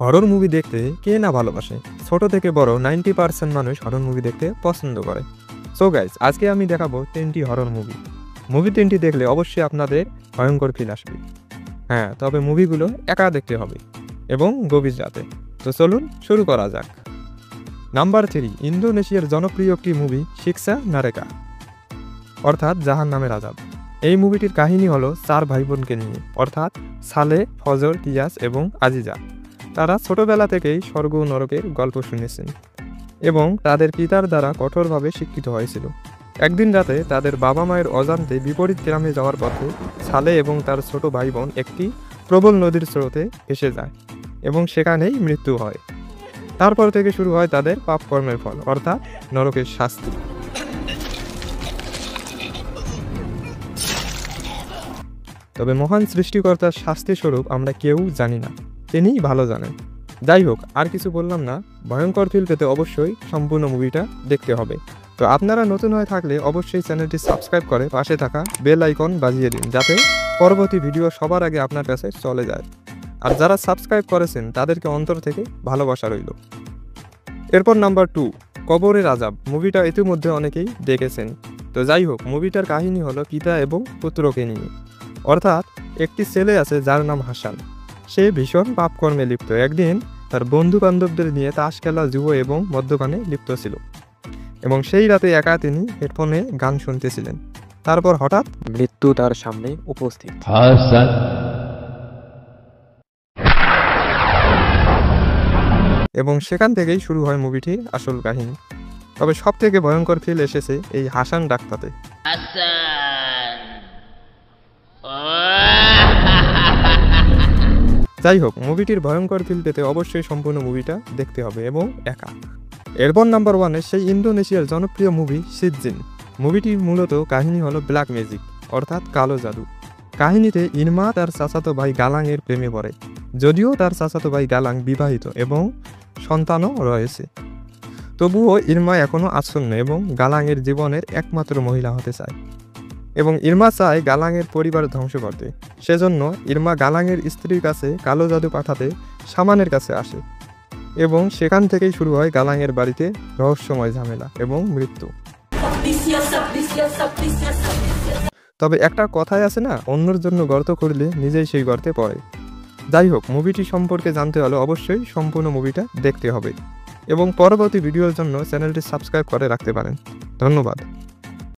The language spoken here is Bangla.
হরর মুভি দেখতে কে না ভালোবাসে। ছোট থেকে বড় 90% মানুষ হরর মুভি দেখতে পছন্দ করে। সো গাইজ, আজকে আমি দেখাবো 10টি হরর মুভি 10টি দেখলে অবশ্যই আপনাদের ভয়ঙ্কর ফিল আসবে। হ্যাঁ, তবে মুভিগুলো একা দেখতে হবে এবং গভীর রাতে। তো চলুন শুরু করা যাক। নাম্বার 3, ইন্দোনেশিয়ার জনপ্রিয় একটি মুভি শিক্ষা নারেকা, অর্থাৎ জাহান নামের আযাব। এই মুভিটির কাহিনী হলো 4 ভাই বোনকে নিয়ে, অর্থাৎ সালে, ফজর, তিয়াস এবং আজিজা। তারা ছোটবেলা থেকেই স্বর্গ ও নরকের গল্প শুনেছেন এবং তাদের পিতার দ্বারা কঠোরভাবে শিক্ষিত হয়েছিল। একদিন রাতে তাদের বাবা মায়ের অজান্তে বিপরীত গ্রামে যাওয়ার পথে সালে এবং তার ছোট ভাই বোন একটি প্রবল নদীর স্রোতে ভেসে যায় এবং সেখানেই মৃত্যু হয়। তারপর থেকে শুরু হয় তাদের পাপ কর্মের ফল, অর্থাৎ নরকের শাস্তি। তবে মহান সৃষ্টিকর্তার শাস্তি স্বরূপ আমরা কেউ জানি না, তিনিই ভালো জানেন। যাই হোক, আর কিছু বললাম না। ভয়ঙ্কর ফিল পেতে অবশ্যই সম্পূর্ণ মুভিটা দেখতে হবে। তো আপনারা নতুন হয়ে থাকলে অবশ্যই চ্যানেলটি সাবস্ক্রাইব করে পাশে থাকা বেল আইকন বাজিয়ে দিন, যাতে পরবর্তী ভিডিও সবার আগে আপনার কাছে চলে যায়। আর যারা সাবস্ক্রাইব করেছেন তাদেরকে অন্তর থেকে ভালোবাসা রইল। এরপর নাম্বার 2, কবরের আযাব। মুভিটা ইতিমধ্যে অনেকেই দেখেছেন। তো যাই হোক, মুভিটার কাহিনী হলো পিতা এবং পুত্রকে নিয়ে, অর্থাৎ একটি ছেলে আছে যার নাম হাসান। সে ভীষণ পাপকর্মে লিপ্ত। একদিন তার বন্ধু বান্ধবদের নিয়ে তাস খেলা, জুয়ো এবং মদ্যপানে লিপ্ত ছিল এবং সেই রাতে একা তিনি হেডফোনে গান শুনতেছিলেন। তারপর হঠাৎ মৃত্যু তার সামনে উপস্থিত। এবং সেখান থেকেই শুরু হয় মুভিটির আসল কাহিনী। তবে সব থেকে ভয়ঙ্কর ফিল এসেছে এই হাসান ডাক্তারতে। যাই হোক, মুভিটির ভয়ঙ্কর ফিল পেতে অবশ্যই সম্পূর্ণ মুভিটা দেখতে হবে এবং একা। এরপর নাম্বার 1, সেই ইন্দোনেশিয়ার জনপ্রিয় মুভি সিজ্জিন। মুভিটির মূলত কাহিনী হলো ব্ল্যাক ম্যাজিক, অর্থাৎ কালো জাদু। কাহিনীতে ইরমা তার চাচাতো ভাই গালাংয়ের প্রেমে পড়ে, যদিও তার চাচাতো ভাই গালাং বিবাহিত এবং সন্তানও রয়েছে। তবুও ইরমা এখনও আচ্ছন্ন এবং গালাংয়ের জীবনের একমাত্র মহিলা হতে চায় এবং ইরমা চায় গালাংয়ের পরিবার ধ্বংস করতে। সেজন্য ইরমা গালাংয়ের স্ত্রীর কাছে কালো জাদু পাঠাতে শামানের কাছে আসে এবং সেখান থেকেই শুরু হয় গালাংয়ের বাড়িতে রহস্যময় ঝামেলা এবং মৃত্যু। তবে একটা কথাই আছে না, অন্যের জন্য গর্ত করলে নিজেই সেই গর্তে পড়ে। যাই হোক, মুভিটি সম্পর্কে জানতে হলে অবশ্যই সম্পূর্ণ মুভিটা দেখতে হবে এবং পরবর্তী ভিডিওর জন্য চ্যানেলটি সাবস্ক্রাইব করে রাখতে পারেন। ধন্যবাদ।